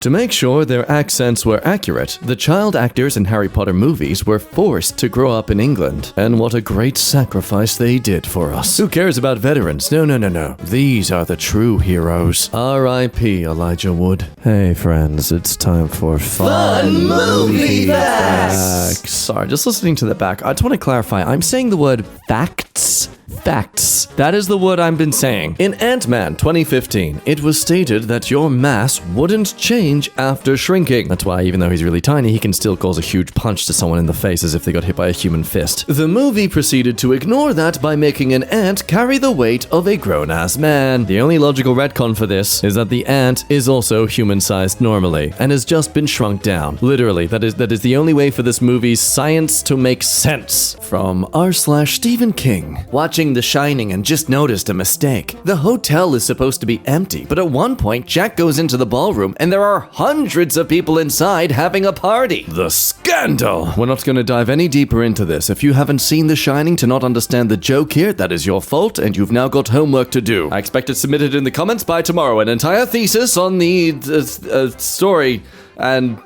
To make sure their accents were accurate, the child actors in Harry Potter movies were forced to grow up in England. And what a great sacrifice they did for us. Who cares about veterans? No. These are the true heroes. R.I.P. Elijah Wood. Hey friends, it's time for Fun Movie Facts. Sorry, just listening to the back, I just want to clarify. I'm saying the word facts. Facts. That is the word I've been saying. In Ant-Man 2015, it was stated that your mass wouldn't change after shrinking. That's why, even though he's really tiny, he can still cause a huge punch to someone in the face as if they got hit by a human fist. The movie proceeded to ignore that by making an ant carry the weight of a grown-ass man. The only logical retcon for this is that the ant is also human-sized normally, and has just been shrunk down. Literally, that is the only way for this movie's science to make sense. From r/Stephen King. Watching The Shining and just noticed a mistake. The hotel is supposed to be empty, but at one point, Jack goes into the ballroom and there are hundreds of people inside having a party. The scandal! We're not going to dive any deeper into this. If you haven't seen The Shining to not understand the joke here, that is your fault, and you've now got homework to do. I expect it submitted in the comments by tomorrow, an entire thesis on the story, and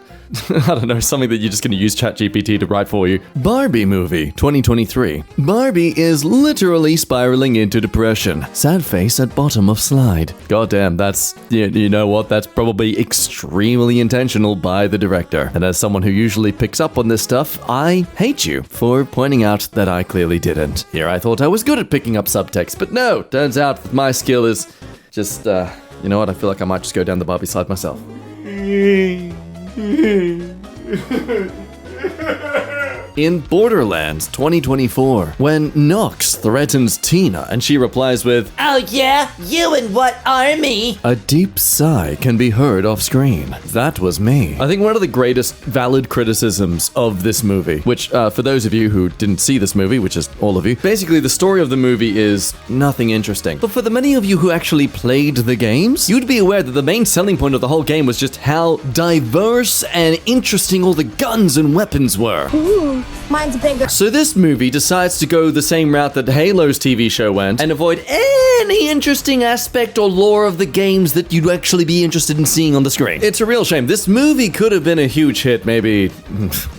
I don't know, something that you're just going to use ChatGPT to write for you. Barbie movie, 2023. Barbie is literally spiraling into depression. Sad face at bottom of slide. Goddamn, that's, you know what, that's probably extremely intentional by the director. And as someone who usually picks up on this stuff, I hate you for pointing out that I clearly didn't. Here I thought I was good at picking up subtext, but no, turns out my skill is just, you know what, I feel like I might just go down the Barbie slide myself. In Borderlands 2024, when Nox threatens Tina and she replies with, "Oh yeah? You and what army?" a deep sigh can be heard off screen. That was me. I think one of the greatest valid criticisms of this movie, which for those of you who didn't see this movie, which is all of you, basically the story of the movie is nothing interesting. But for the many of you who actually played the games, you'd be aware that the main selling point of the whole game was just how diverse and interesting all the guns and weapons were. Ooh, mine's bigger. So this movie decides to go the same route that Halo's TV show went and avoid any interesting aspect or lore of the games that you'd actually be interested in seeing on the screen. It's a real shame. This movie could have been a huge hit maybe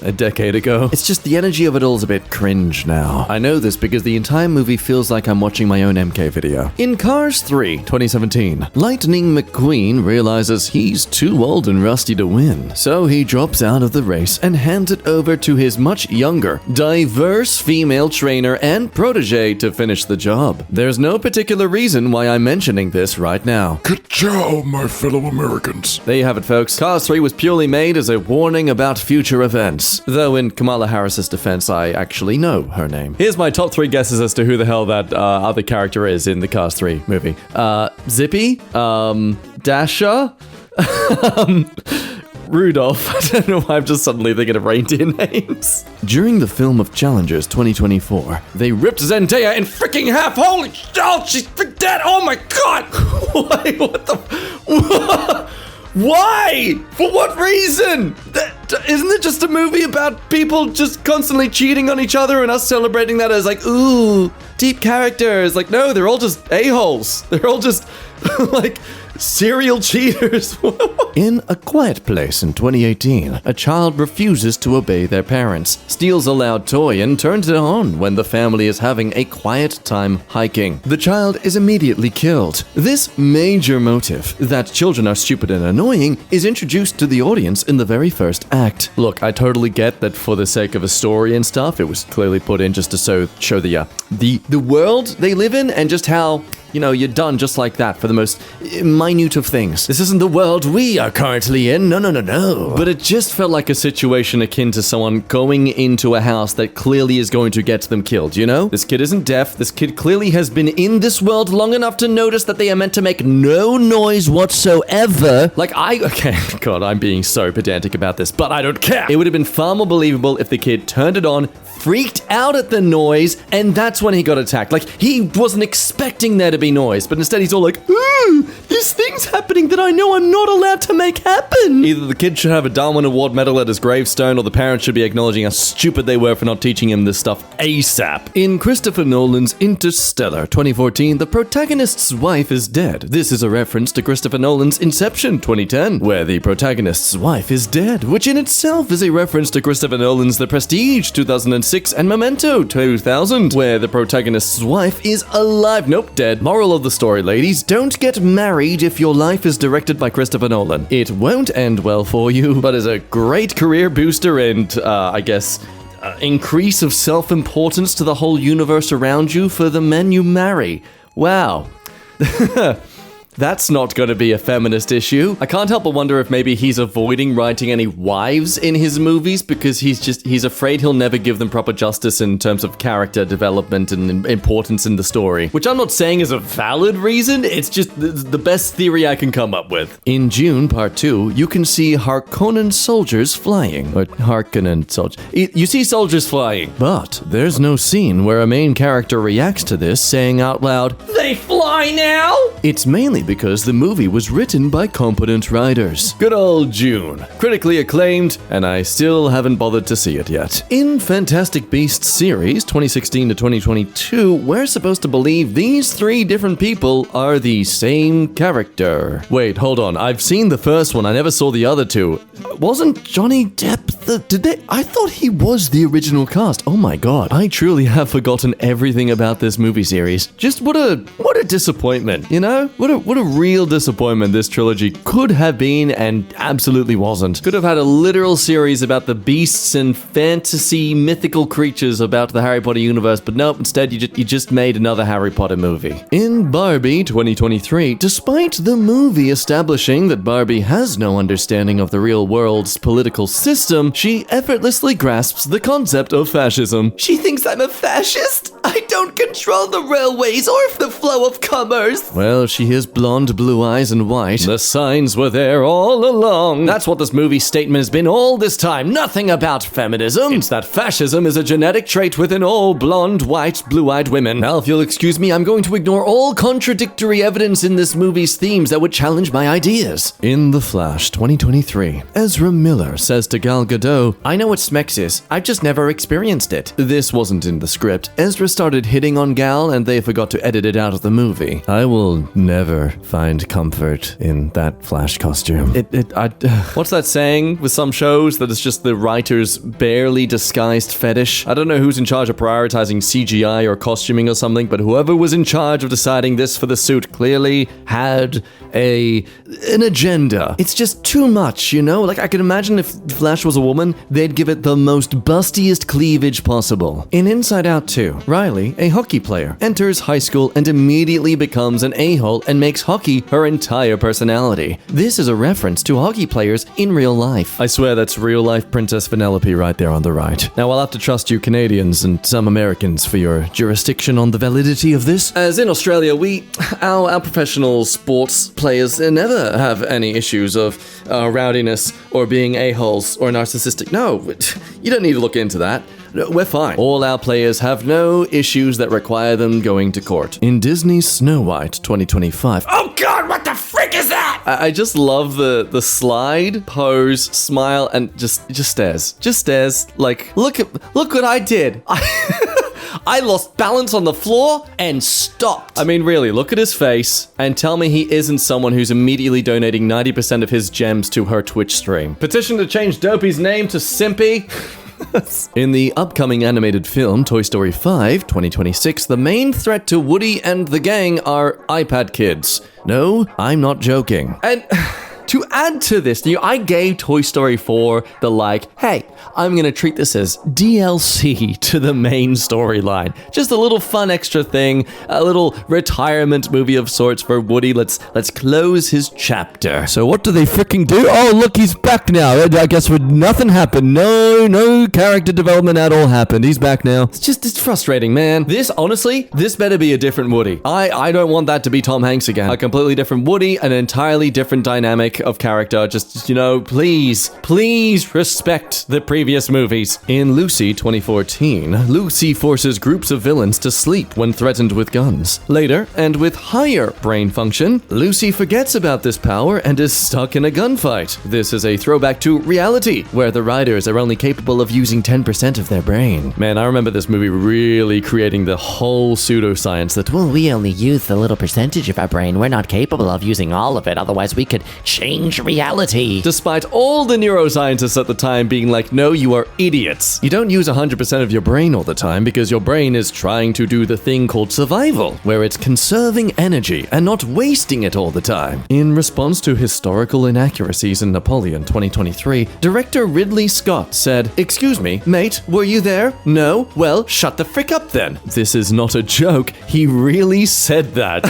a decade ago. It's just the energy of it all is a bit cringe now. I know this because the entire movie feels like I'm watching my own EmKay video. In Cars 3, 2017, Lightning McQueen realizes he's too old and rusty to win. So he drops out of the race and hands it over to his much younger, diverse female trainer and protege to finish the job. There's no particular reason why I'm mentioning this right now. Ka-chow, my fellow Americans. There you have it, folks. Cars 3 was purely made as a warning about future events. Though in Kamala Harris's defense, I actually know her name. Here's my top 3 guesses as to who the hell that other character is in the Cars 3 movie. Zippy? Dasher? Rudolph. I don't know why I'm just suddenly thinking of reindeer names. During the film of Challengers 2024, they ripped Zendaya in freaking half. Holy shit, she's dead. Oh my god. Why? What the? Why? For what reason? Isn't it just a movie about people just constantly cheating on each other and us celebrating that as like, ooh, deep characters? Like, no, they're all just a-holes. They're all just like serial cheaters. In A Quiet Place in 2018, a child refuses to obey their parents, steals a loud toy, and turns it on when the family is having a quiet time hiking. The child is immediately killed. This major motive, that children are stupid and annoying, is introduced to the audience in the very first act. Look, I totally get that for the sake of a story and stuff, it was clearly put in just to show the world they live in and just how, you know, you're done just like that for the most minute of things. This isn't the world we are currently in. No. But it just felt like a situation akin to someone going into a house that clearly is going to get them killed, you know? This kid isn't deaf. This kid clearly has been in this world long enough to notice that they are meant to make no noise whatsoever. Okay, God, I'm being so pedantic about this, but I don't care. It would have been far more believable if the kid turned it on, freaked out at the noise, and that's when he got attacked. Like, he wasn't expecting there to be be noise, but instead he's all like, ooh, this thing's happening that I know I'm not allowed to make happen. Either the kid should have a Darwin Award medal at his gravestone, or the parents should be acknowledging how stupid they were for not teaching him this stuff ASAP. In Christopher Nolan's Interstellar 2014, the protagonist's wife is dead. This is a reference to Christopher Nolan's Inception 2010, where the protagonist's wife is dead, which in itself is a reference to Christopher Nolan's The Prestige 2006 and Memento 2000, where the protagonist's wife is alive. Nope, dead. Moral of the story, ladies, don't get married if your life is directed by Christopher Nolan. It won't end well for you, but is a great career booster and, increase of self-importance to the whole universe around you for the men you marry. Wow. That's not going to be a feminist issue. I can't help but wonder if maybe he's avoiding writing any wives in his movies because he's afraid he'll never give them proper justice in terms of character development and importance in the story. Which I'm not saying is a valid reason, it's just the best theory I can come up with. In June, Part 2, you can see Harkonnen soldiers flying. Or Harkonnen soldiers. You see soldiers flying. But there's no scene where a main character reacts to this, saying out loud, "They fly now?" It's mainly because the movie was written by competent writers. Good old June. Critically acclaimed, and I still haven't bothered to see it yet. In Fantastic Beasts series 2016 to 2022, we're supposed to believe these three different people are the same character. Wait, hold on. I've seen the first one. I never saw the other two. Wasn't Johnny Depp I thought he was the original cast. Oh my god. I truly have forgotten everything about this movie series. Just what a disappointment, you know? What a real disappointment this trilogy could have been and absolutely wasn't. Could have had a literal series about the beasts and fantasy mythical creatures about the Harry Potter universe, but nope, instead you just made another Harry Potter movie. In Barbie 2023, despite the movie establishing that Barbie has no understanding of the real world's political system, she effortlessly grasps the concept of fascism. She thinks I'm a fascist? I don't control the railways or the flow of commerce. Well, she is blonde, blue eyes, and white. The signs were there all along. That's what this movie statement has been all this time. Nothing about feminism. It's that fascism is a genetic trait within all blonde, white, blue-eyed women. Now, if you'll excuse me, I'm going to ignore all contradictory evidence in this movie's themes that would challenge my ideas. In The Flash 2023, Ezra Miller says to Gal Gadot, "I know what Smex is. I've just never experienced it." This wasn't in the script. Ezra started hitting on Gal and they forgot to edit it out of the movie. I will never find comfort in that Flash costume. What's that saying with some shows that it's just the writer's barely disguised fetish? I don't know who's in charge of prioritizing CGI or costuming or something, but whoever was in charge of deciding this for the suit clearly had an agenda. It's just too much, you know? Like, I can imagine if Flash was a woman, they'd give it the most bustiest cleavage possible. In Inside Out 2, Riley, a hockey player, enters high school and immediately becomes an a-hole and makes hockey her entire personality. This is a reference to hockey players in real life. I swear that's real-life Princess Vanellope right there on the right. Now, I'll have to trust you Canadians and some Americans for your jurisdiction on the validity of this. As in Australia, our professional sports players never have any issues of rowdiness or being a-holes or narcissistic. No, you don't need to look into that. We're fine. All our players have no issues that require them going to court. In Disney's Snow White 2025. Oh god, what the frick is that? I just love the slide, pose, smile, and just stares. Just stares like, look what I did. I lost balance on the floor and stopped. I mean, really, look at his face and tell me he isn't someone who's immediately donating 90% of his gems to her Twitch stream. Petition to change Dopey's name to Simpy. In the upcoming animated film Toy Story 5 2026, the main threat to Woody and the gang are iPad kids. No, I'm not joking. And to add to this, I gave Toy Story 4 the hey, I'm gonna treat this as DLC to the main storyline. Just a little fun extra thing, a little retirement movie of sorts for Woody. Let's close his chapter. So what do they freaking do? Oh, look, he's back now. I guess nothing happened. No character development at all happened. He's back now. It's frustrating, man. This better be a different Woody. I don't want that to be Tom Hanks again. A completely different Woody, an entirely different dynamic. gimmick of character. Just, please respect the previous movies. In Lucy 2014, Lucy forces groups of villains to sleep when threatened with guns. Later, and with higher brain function, Lucy forgets about this power and is stuck in a gunfight. This is a throwback to Reality, where the riders are only capable of using 10% of their brain. Man, I remember this movie really creating the whole pseudoscience that, well, We only use the little percentage of our brain. We're not capable of using all of it. Otherwise, we could change reality. despite all the neuroscientists at the time being like, no, you are idiots. You don't use 100% of your brain all the time because your brain is trying to do the thing called survival, where it's conserving energy and not wasting it all the time. In response to historical inaccuracies in Napoleon 2023, director Ridley Scott said, "Excuse me, mate, were you there? No? Well, shut the frick up then." This is not a joke. He really said that.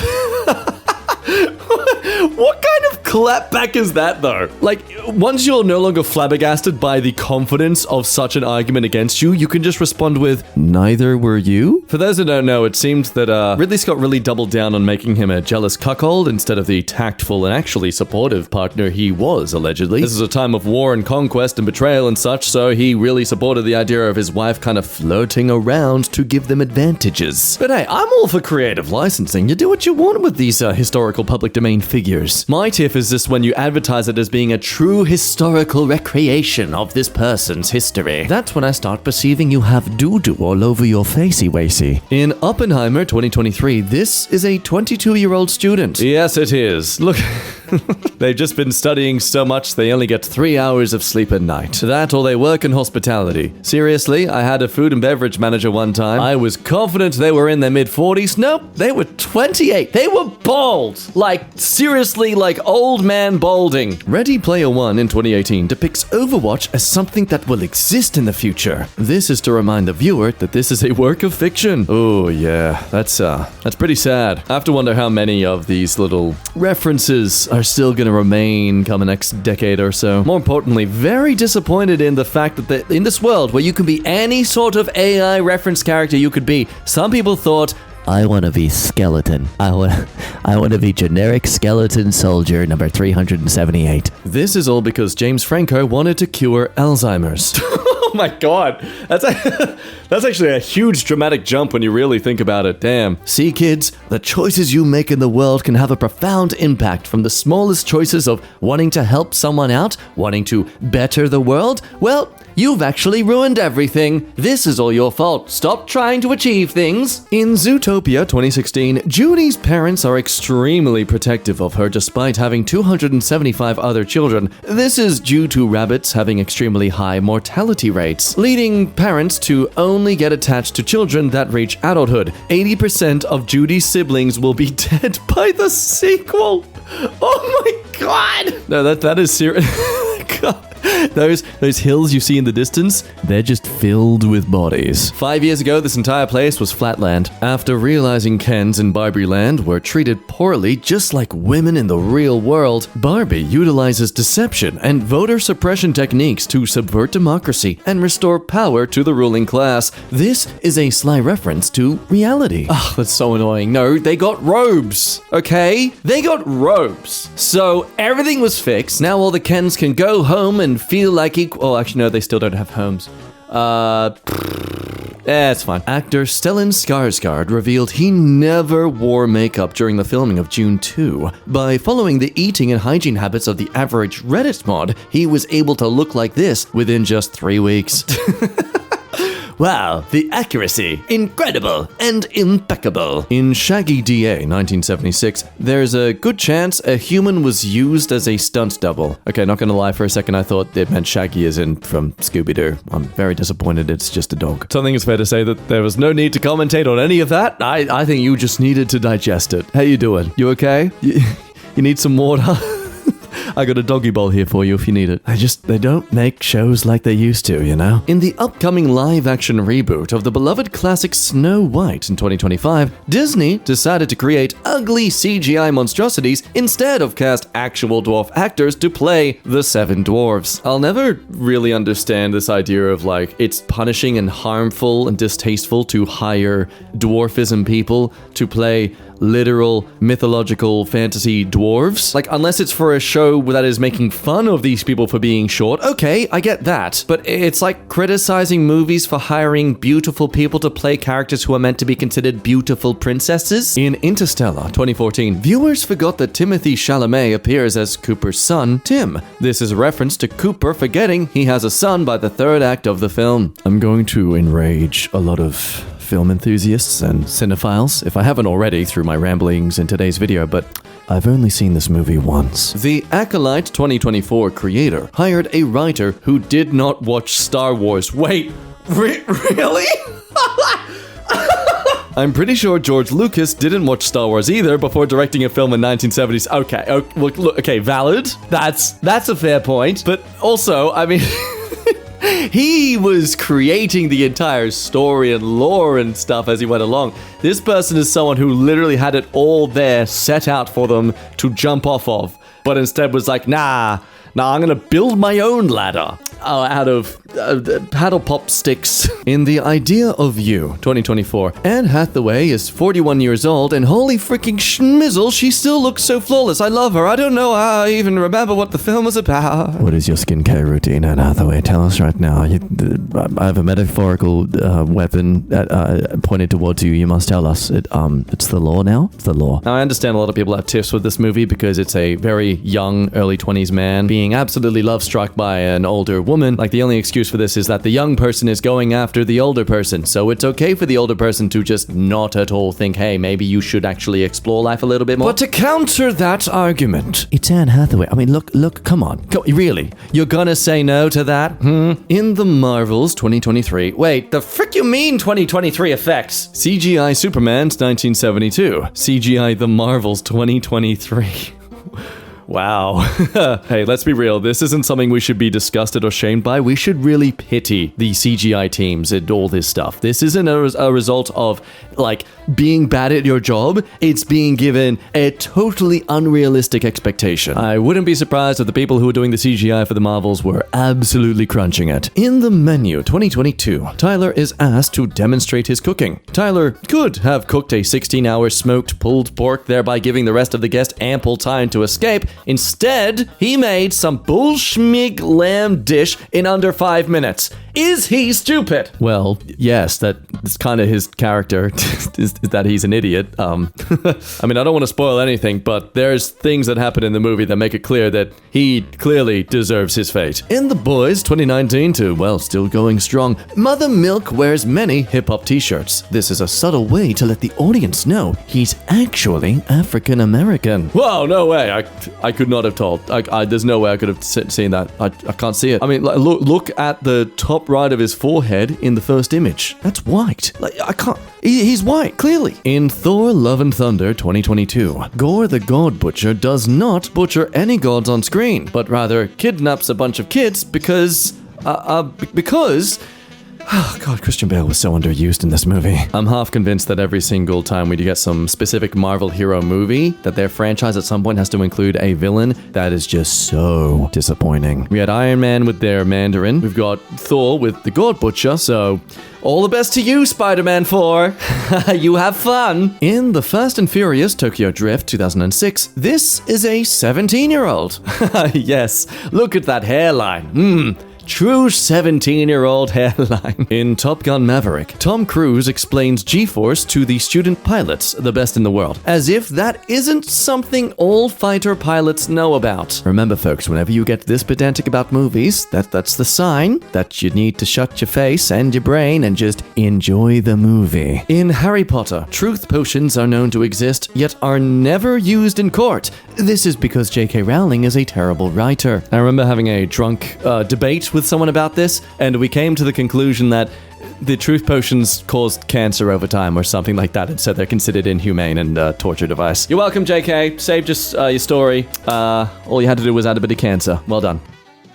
What kind of clapback is that, though? Like, once you're no longer flabbergasted by the confidence of such an argument against you, you can just respond with, "Neither were you?" For those who don't know, it seemed that Ridley Scott really doubled down on making him a jealous cuckold instead of the tactful and actually supportive partner he was, allegedly. This is a time of war and conquest and betrayal and such, so he really supported the idea of his wife kind of flirting around to give them advantages. But hey, I'm all for creative licensing. You do what you want with these historical public domain figures. My tiff is this when you advertise it as being a true historical recreation of this person's history. That's when I start perceiving you have doo-doo all over your facey-wacy. In Oppenheimer 2023, this is a 22-year-old student. Yes, it is. Look, they've just been studying so much they only get 3 hours of sleep a night. That or they work in hospitality. Seriously, I had a food and beverage manager one time. I was confident they were in their mid-40s. Nope, they were 28. They were bald. Like, seriously, like old man balding. Ready Player One in 2018 depicts Overwatch as something that will exist in the future. This is to remind the viewer that this is a work of fiction. Oh yeah, that's pretty sad. I have to wonder how many of these little references are still gonna remain come the next decade or so. More importantly, very disappointed in the fact that in this world where you can be any sort of AI reference character you could be, some people thought, I want to be skeleton. I want to be generic skeleton soldier number 378. This is all because James Franco wanted to cure Alzheimer's. Oh my god. That's actually a huge dramatic jump when you really think about it. Damn. See, kids, the choices you make in the world can have a profound impact, from the smallest choices of wanting to help someone out, wanting to better the world. Well, you've actually ruined everything. This is all your fault. Stop trying to achieve things. In Zootopia 2016, Judy's parents are extremely protective of her despite having 275 other children. This is due to rabbits having extremely high mortality rates, leading parents to only get attached to children that reach adulthood. 80% of Judy's siblings will be dead by the sequel. Oh my god! No, that is serious. God. Those hills you see in the distance, they're just filled with bodies. 5 years ago, this entire place was flatland. After realizing Kens in Barbie Land were treated poorly just like women in the real world, Barbie utilizes deception and voter suppression techniques to subvert democracy and restore power to the ruling class. This is a sly reference to reality. Ugh, that's so annoying. No, they got robes, okay? They got robes. So everything was fixed. Now all the Kens can go home and feel like equal. Oh, actually, no, they still don't have homes. It's fine. Actor Stellan Skarsgård revealed he never wore makeup during the filming of Dune 2. By following the eating and hygiene habits of the average Reddit mod, he was able to look like this within just 3 weeks. Wow, the accuracy, incredible and impeccable. In Shaggy DA 1976, there's a good chance a human was used as a stunt double. Okay, not gonna lie, for a second I thought it meant Shaggy as in from Scooby-Doo. I'm very disappointed it's just a dog. So I think it's fair to say that there was no need to commentate on any of that. I think you just needed to digest it. How you doing? You okay? You need some water? I got a doggy bowl here for you if you need it. They don't make shows like they used to, you know? In the upcoming live-action reboot of the beloved classic Snow White in 2025, Disney decided to create ugly CGI monstrosities instead of cast actual dwarf actors to play the 7 dwarves. I'll never really understand this idea of like, it's punishing and harmful and distasteful to hire dwarfism people to play literal mythological fantasy dwarves. Like, unless it's for a show that is making fun of these people for being short, okay, I get that. But it's like criticizing movies for hiring beautiful people to play characters who are meant to be considered beautiful princesses. In Interstellar 2014, viewers forgot that Timothée Chalamet appears as Cooper's son, Tim. This is a reference to Cooper forgetting he has a son by the third act of the film. I'm going to enrage a lot of film enthusiasts and cinephiles, if I haven't already through my ramblings in today's video, but I've only seen this movie once. The Acolyte 2024 creator hired a writer who did not watch Star Wars. Wait, really? I'm pretty sure George Lucas didn't watch Star Wars either before directing a film in 1970s. Okay, valid. That's a fair point. But also, I mean, he was creating the entire story and lore and stuff as he went along. This person is someone who literally had it all there set out for them to jump off of, but instead was like, nah, I'm gonna build my own ladder out of paddle pop sticks. In The Idea of You 2024, Anne Hathaway is 41 years old, and holy freaking schmizzle, she still looks so flawless. I love her. I don't know how I even remember what the film was about. What is your skincare routine, Anne Hathaway? Tell us right now. I have a metaphorical weapon pointed towards you. You must tell us. It's the law now? It's the law. Now, I understand a lot of people have tiffs with this movie because it's a very young, early 20s man being absolutely love-struck by an older woman. Like, the only excuse for this is that the young person is going after the older person, so it's okay for the older person to just not at all think, hey, maybe you should actually explore life a little bit more. But to counter that argument, it's Anne Hathaway. I mean, look, come on. Really? You're gonna say no to that? In The Marvels 2023. Wait, the frick you mean 2023 effects? CGI Superman's 1972. CGI The Marvels 2023. Wow. Hey, let's be real. This isn't something we should be disgusted or shamed by. We should really pity the CGI teams and all this stuff. This isn't a result of, like, being bad at your job. It's being given a totally unrealistic expectation. I wouldn't be surprised if the people who were doing the CGI for the Marvels were absolutely crunching it. In The Menu 2022, Tyler is asked to demonstrate his cooking. Tyler could have cooked a 16-hour smoked pulled pork, thereby giving the rest of the guests ample time to escape. Instead, he made some bullschmig lamb dish in under 5 minutes. Is he stupid? Well, yes, that's kind of his character, is that he's an idiot. I mean, I don't want to spoil anything, but there's things that happen in the movie that make it clear that he clearly deserves his fate. In The Boys 2019 to, well, still going strong, Mother Milk wears many hip-hop t-shirts. This is a subtle way to let the audience know he's actually African-American. Whoa, no way. I could not have told. There's no way I could have seen that. I can't see it. I mean, look at the top right of his forehead in the first image. That's white. Like, I can't. He's white, clearly. In Thor: Love and Thunder 2022, Gore the God Butcher does not butcher any gods on screen, but rather kidnaps a bunch of kids because... Oh God, Christian Bale was so underused in this movie. I'm half convinced that every single time we get some specific Marvel hero movie, that their franchise at some point has to include a villain. That is just so disappointing. We had Iron Man with their Mandarin. We've got Thor with the God Butcher, so... all the best to you, Spider-Man 4. You have fun. In The Fast and Furious Tokyo Drift 2006, this is a 17-year-old. Yes, look at that hairline. True 17-year-old hairline. In Top Gun Maverick, Tom Cruise explains G-Force to the student pilots, the best in the world, as if that isn't something all fighter pilots know about. Remember, folks, whenever you get this pedantic about movies, that's the sign that you need to shut your face and your brain and just enjoy the movie. In Harry Potter, truth potions are known to exist, yet are never used in court. This is because J.K. Rowling is a terrible writer. I remember having a drunk debate with someone about this, and we came to the conclusion that the truth potions caused cancer over time or something like that, and so they're considered inhumane and a torture device. You're welcome, JK. Saved your story. All you had to do was add a bit of cancer. Well done.